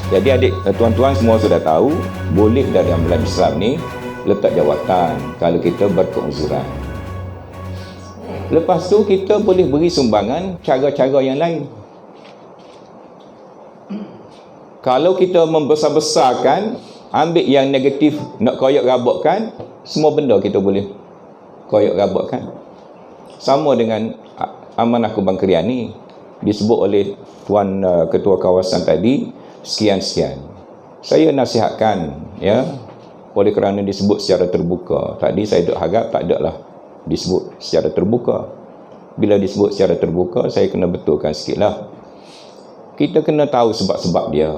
Jadi adik, tuan-tuan semua sudah tahu, boleh dalam Islam ni letak jawatan kalau kita berkeuzuran. Lepas tu kita boleh beri sumbangan cara-cara yang lain. Kalau kita membesar-besarkan, ambil yang negatif, nak koyak rabakkan, semua benda kita boleh koyak rabakkan. Sama dengan amanah kebangsaan ni, disebut oleh Tuan Ketua Kawasan tadi, sekian-sekian. Saya nasihatkan, ya, oleh kerana disebut secara terbuka. Tadi saya harap tak ada lah disebut secara terbuka. Bila disebut secara terbuka, saya kena betulkan sikit lah. Kita kena tahu sebab-sebab dia.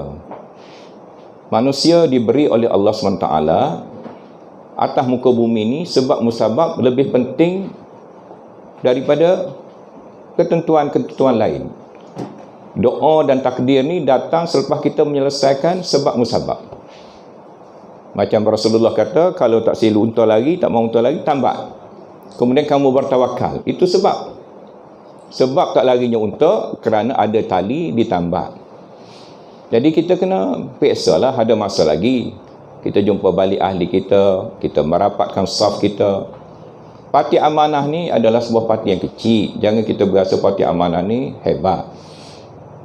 Manusia diberi oleh Allah SWT atas muka bumi ni sebab musabab lebih penting daripada ketentuan-ketentuan lain. Doa dan takdir ni datang selepas kita menyelesaikan sebab musabab. Macam Rasulullah kata, kalau tak silu unta lagi, tak mau unta lagi, tambak. Kemudian kamu bertawakal. Itu sebab. Sebab tak larinya unta kerana ada tali ditambak. Jadi kita kena peksalah, ada masa lagi. Kita jumpa balik ahli kita, kita merapatkan saf kita. Parti amanah ni adalah sebuah parti yang kecil. Jangan kita berasa parti amanah ni hebat.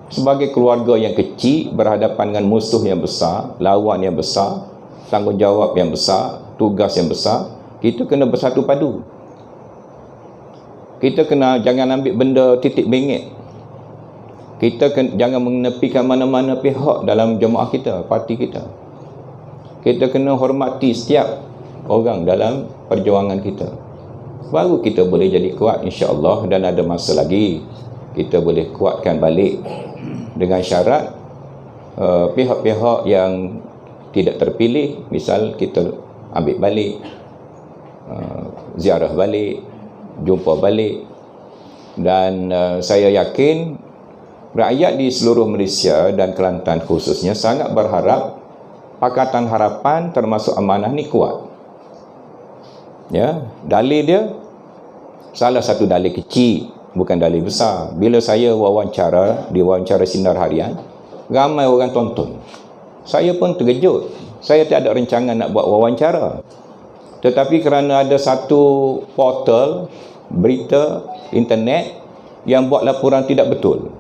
Sebagai keluarga yang kecil berhadapan dengan musuh yang besar, lawan yang besar, tanggungjawab yang besar, tugas yang besar, kita kena bersatu padu. Kita kena jangan ambil benda titik bengek. Kita jangan menepikan mana-mana pihak dalam jemaah kita, parti kita. Kita kena hormati setiap orang dalam perjuangan kita. Baru kita boleh jadi kuat, insya-Allah, dan ada masa lagi kita boleh kuatkan balik dengan syarat pihak-pihak yang tidak terpilih, misal kita ambil balik, ziarah balik, jumpa balik. Dan saya yakin rakyat di seluruh Malaysia dan Kelantan khususnya sangat berharap Pakatan Harapan termasuk amanah ni kuat. Ya, dalil dia salah satu dalil kecil, bukan dalil besar. Bila saya di wawancara Sinar Harian, ramai orang tonton. Saya pun terkejut. Saya tak ada rancangan nak buat wawancara. Tetapi kerana ada satu portal berita internet yang buat laporan tidak betul.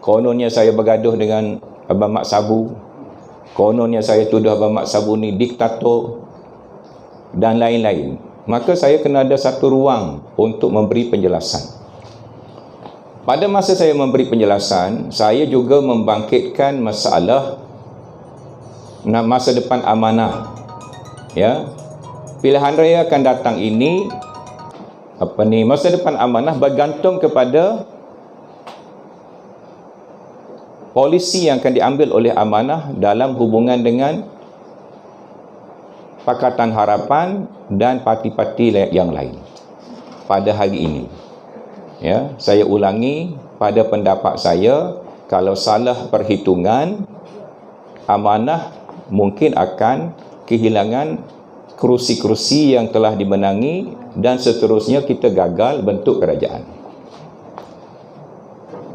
Kononnya saya bergaduh dengan Abang Mat Sabu. Kononnya saya tuduh Abang Mat Sabu ni diktator dan lain-lain. Maka saya kena ada satu ruang untuk memberi penjelasan. Pada masa saya memberi penjelasan, saya juga membangkitkan masalah masa depan amanah. Ya. Pilihan raya akan datang ini, masa depan amanah bergantung kepada polisi yang akan diambil oleh amanah dalam hubungan dengan Pakatan Harapan dan parti-parti yang lain pada hari ini. Ya, saya ulangi, pada pendapat saya, kalau salah perhitungan, amanah mungkin akan kehilangan kerusi-kerusi yang telah dimenangi dan seterusnya kita gagal bentuk kerajaan.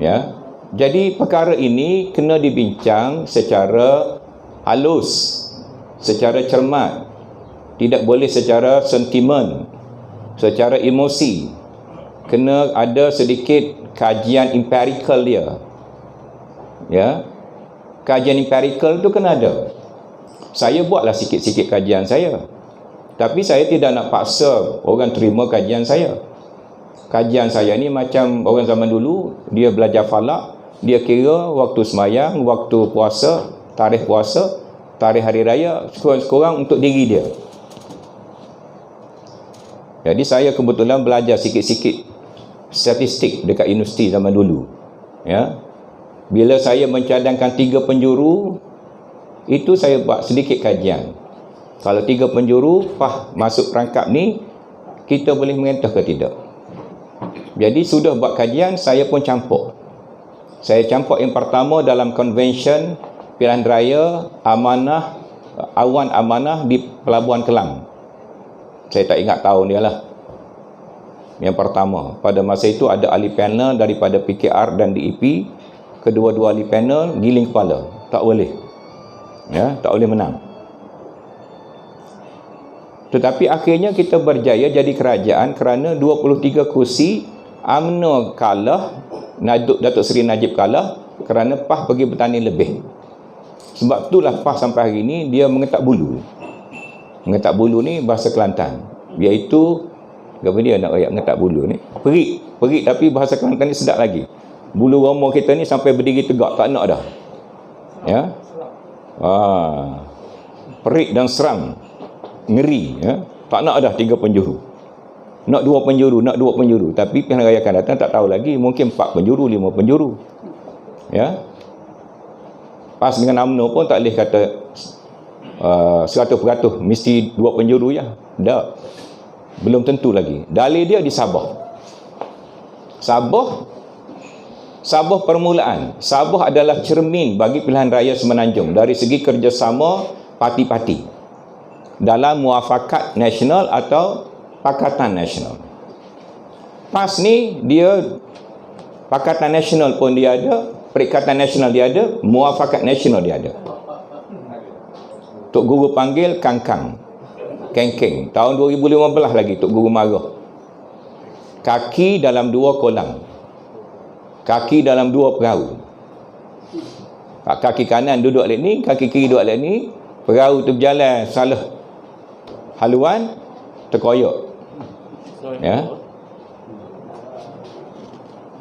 Ya. Jadi perkara ini kena dibincang secara halus, secara cermat. Tidak boleh secara sentimen, secara emosi. Kena ada sedikit kajian empirikal dia. Ya. Kajian empirikal tu kena ada. Saya buatlah sikit-sikit kajian saya. Tapi saya tidak nak paksa orang terima kajian saya. Kajian saya ni macam orang zaman dulu, dia belajar falak, dia kira waktu semayang, waktu puasa, tarikh hari raya, sekurang-kurang untuk diri dia. Jadi saya kebetulan belajar sikit-sikit statistik dekat universiti zaman dulu. Ya. Bila saya mencadangkan 3 penjuru, itu saya buat sedikit kajian. Kalau 3 penjuru masuk perangkap ni, kita boleh mengentas ke tidak. Jadi sudah buat kajian, saya pun campur. Saya campur yang pertama dalam konvensyen pilihan raya amanah, awan amanah di Pelabuhan Kelang. Saya tak ingat tahun dia lah. Yang pertama, pada masa itu ada ahli panel daripada PKR dan DEP. Kedua-dua ahli panel giling kepala. Tak boleh. Ya, tak boleh menang. Tetapi akhirnya kita berjaya jadi kerajaan kerana 23 kursi. UMNO kalah, Datuk Seri Najib kalah kerana PAS pergi bertanding lebih. Sebab itulah PAS sampai hari ini dia mengetak bulu. Mengetak bulu ni bahasa Kelantan, iaitu apa dia nak ayat mengetak bulu ni? Perik tapi bahasa Kelantan ni sedap lagi. Bulu roma kita ni sampai berdiri tegak, tak nak dah. Ya. Perik dan seram. Ngeri, ya. Tak nak dah 3 penjuru. Nak 2 penjuru, tapi pilihan raya akan datang tak tahu lagi, mungkin 4 penjuru, 5 penjuru. Ya. PAS dengan UMNO pun tak boleh kata 100% mesti 2 penjuru je. Tak. Belum tentu lagi. Dalil dia di Sabah. Sabah permulaan. Sabah adalah cermin bagi pilihan raya Semenanjung dari segi kerjasama parti-parti dalam muafakat nasional atau Pakatan Nasional. PAS ni dia Pakatan Nasional pun dia ada, Perikatan Nasional dia ada, Muafakat Nasional dia ada. Tok Guru panggil Kangkang, Kengkeng. Tahun 2015 lagi Tok Guru marah. Kaki dalam 2 kolam, kaki dalam 2 perahu. Kaki kanan duduk kat ni, kaki kiri duduk kat ni. Perahu tu berjalan salah haluan, terkoyak. Ya.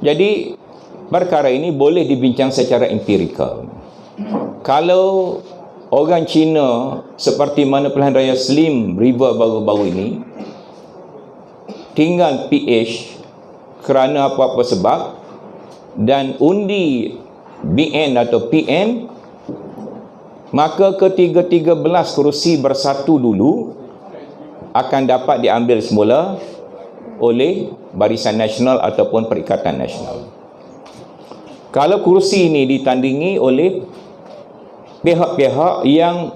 Jadi perkara ini boleh dibincang secara empirikal. Kalau orang Cina seperti mana pilihan raya Slim River baru-baru ini tinggal PH kerana apa-apa sebab dan undi BN atau PN, maka ketiga-13 kerusi bersatu dulu akan dapat diambil semula oleh Barisan Nasional ataupun Perikatan Nasional. Kalau kursi ini ditandingi oleh pihak-pihak yang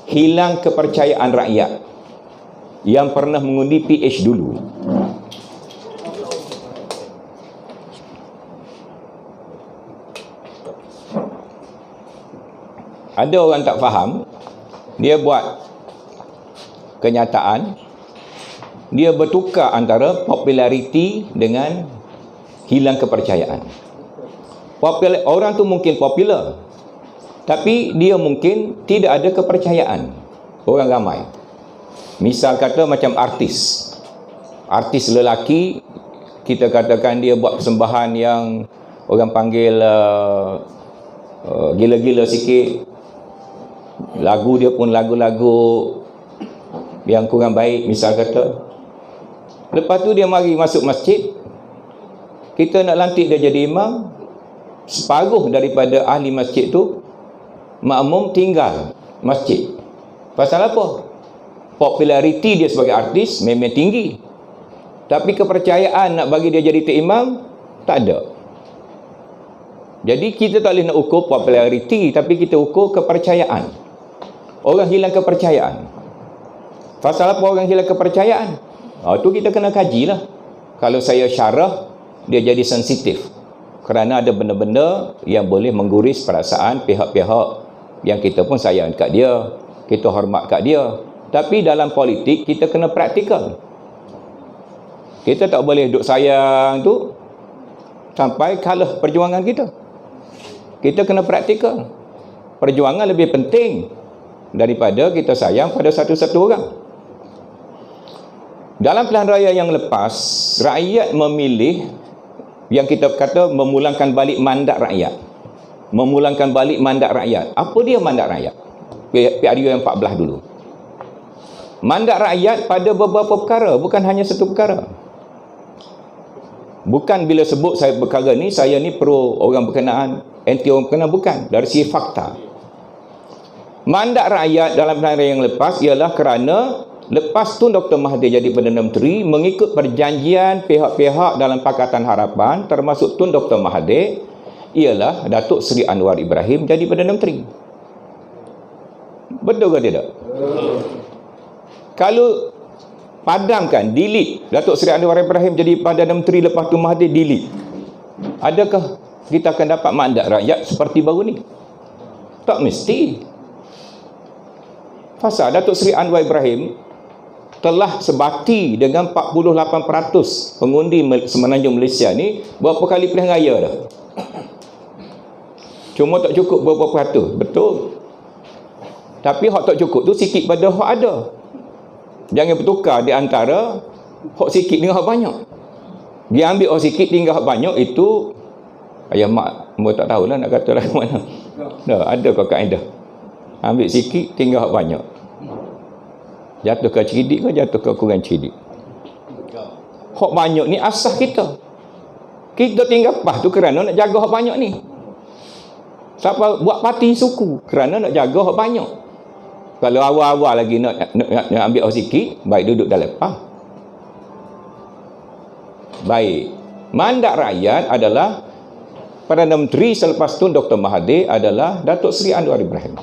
hilang kepercayaan rakyat, yang pernah mengundi PH dulu, ada orang tak faham, dia buat kenyataan, dia bertukar antara populariti dengan hilang kepercayaan. Orang tu mungkin popular, tapi dia mungkin tidak ada kepercayaan orang ramai. Misal kata macam artis lelaki, kita katakan dia buat persembahan yang orang panggil gila-gila sikit, lagu dia pun lagu-lagu yang kurang baik, misal kata. Lepas tu dia mari masuk masjid, kita nak lantik dia jadi imam, separuh daripada ahli masjid tu makmum tinggal masjid. Pasal apa? Populariti dia sebagai artis memang tinggi, tapi kepercayaan nak bagi dia jadi imam tak ada. Jadi kita tak boleh nak ukur populariti, tapi kita ukur kepercayaan. Orang hilang kepercayaan. Pasal apa orang hilang kepercayaan? Tu kita kena kajilah. Kalau saya syarah, dia jadi sensitif kerana ada benda-benda yang boleh mengguris perasaan pihak-pihak yang kita pun sayang kat dia, kita hormat kat dia. Tapi dalam politik kita kena praktikal. Kita tak boleh duk sayang tu sampai kalah perjuangan kita. Kita kena praktikal. Perjuangan lebih penting daripada kita sayang pada satu-satu orang. Dalam pilihan raya yang lepas, rakyat memilih yang kita kata memulangkan balik mandat rakyat. Memulangkan balik mandat rakyat. Apa dia mandat rakyat? PRU yang 14 dulu. Mandat rakyat pada beberapa perkara, bukan hanya satu perkara. Bukan bila sebut saya perkara ni, saya ni pro orang berkenaan, anti orang berkenaan, bukan. Dari segi fakta. Mandat rakyat dalam pilihan raya yang lepas ialah kerana lepas tu Dr. Mahathir jadi Perdana Menteri, mengikut perjanjian pihak-pihak dalam Pakatan Harapan, termasuk Tun Dr. Mahathir, ialah Datuk Seri Anwar Ibrahim jadi Perdana Menteri. Betul ke tidak? Kalau padamkan, delete Datuk Seri Anwar Ibrahim jadi Perdana Menteri, lepas tu Mahathir delete, adakah kita akan dapat mandat rakyat seperti baru ni? Tak mesti. Pasal Datuk Seri Anwar Ibrahim telah sebati dengan 48% pengundi Semenanjung Malaysia ni berapa kali pilihan raya dah. Cuma tak cukup berapa peratus. Betul. Tapi hak tak cukup tu sikit pada hak ada. Jangan bertukar di antara hak sikit dengan hak banyak. Dia ambil hak sikit tinggal hak banyak, itu ayah mak tak tahulah nak kata lah mana. Dah ada kau kaedah. Ambil sikit tinggal hak banyak. Jatuh ke cerdik ke jatuh ke kurang cerdik. Hak banyak ni asas kita. Kita tinggal pas tu kerana nak jaga hak banyak ni. Siapa buat parti suku kerana nak jaga hak banyak. Kalau awal-awal lagi nak ambil hak sikit, baik duduk dalam pas. Baik. Mandat rakyat adalah Perdana Menteri selepas tu Dr. Mahathir adalah Datuk Seri Anwar Ibrahim.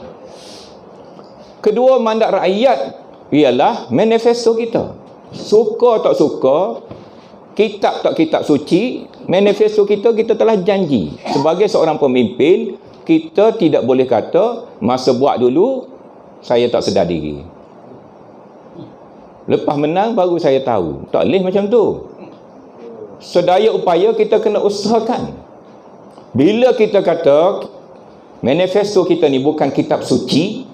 Kedua mandat rakyat ialah manifesto kita. Suka tak suka, kitab tak kitab suci, manifesto kita telah janji. Sebagai seorang pemimpin, kita tidak boleh kata masa buat dulu saya tak sedar diri, lepas menang baru saya tahu. Tak boleh macam tu. Sedaya upaya kita kena usahakan. Bila kita kata manifesto kita ni bukan kitab suci,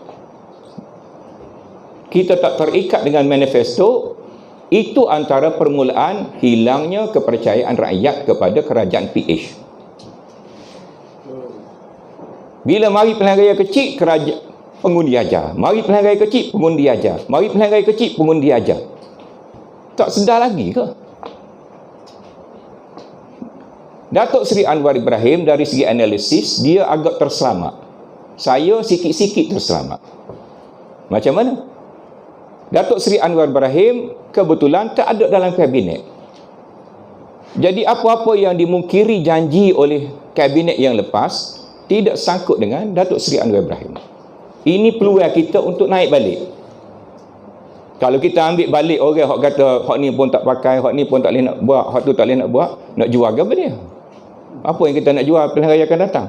kita tak terikat dengan manifesto, itu antara permulaan hilangnya kepercayaan rakyat kepada kerajaan PH. Bila mari pilihan raya kecil, pengundi ajar. Mari pilihan raya kecil, pengundi ajar. Mari pilihan raya kecil, pengundi ajar. Tak sedar lagi ke? Datuk Seri Anwar Ibrahim dari segi analisis, dia agak terselamat. Saya sikit-sikit terselamat. Macam mana? Datuk Seri Anwar Ibrahim kebetulan tak ada dalam kabinet. Jadi apa-apa yang dimungkiri janji oleh kabinet yang lepas tidak sangkut dengan Datuk Seri Anwar Ibrahim. Ini peluang kita untuk naik balik. Kalau kita ambil balik orang hak kata hak ni pun tak pakai, hak ni pun tak boleh nak buat, hak tu tak boleh nak buat, nak jual ke apa dia? Apa yang kita nak jual pilihan raya akan datang?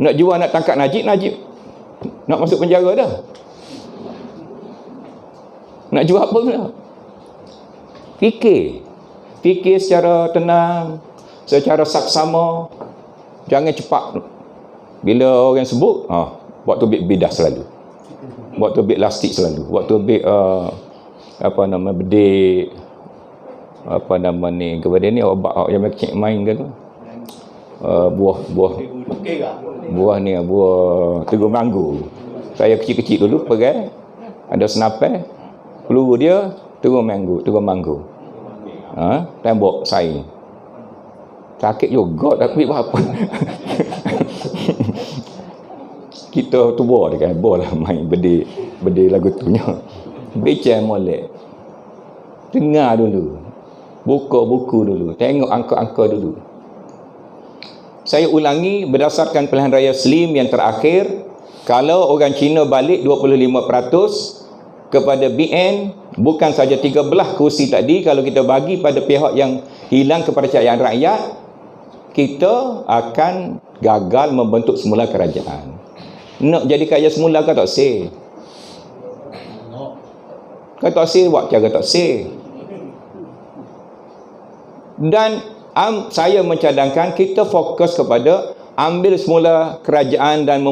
Nak jual nak tangkap Najib nak masuk penjara dah. Nak jual apa pula? Fikir secara tenang, secara saksama. Jangan cepat. Bila orang sebut, waktu bidah selalu. Waktu lastik selalu. Waktu bedik, kepada ni obat yang kecil main ke tu. Buah tegur manggu. Saya kecil-kecil dulu pegang, ada senapai, peluru dia tegur manggu. Tembok saing. Sakit juga tapi apa. Kita tua dia kan, boleh main bedi lagu tunya. Baca molek. Dengar dulu. Buka buku dulu, tengok angka-angka dulu. Saya ulangi, berdasarkan pilihan raya Slim yang terakhir, kalau orang Cina balik 25% kepada BN, bukan saja 13 kursi tadi, kalau kita bagi pada pihak yang hilang kepercayaan rakyat, kita akan gagal membentuk semula kerajaan. Nak jadi kaya semula ke tak sih? Kalau tak sih, buat cara tak sih. Dan saya mencadangkan kita fokus kepada ambil semula kerajaan dan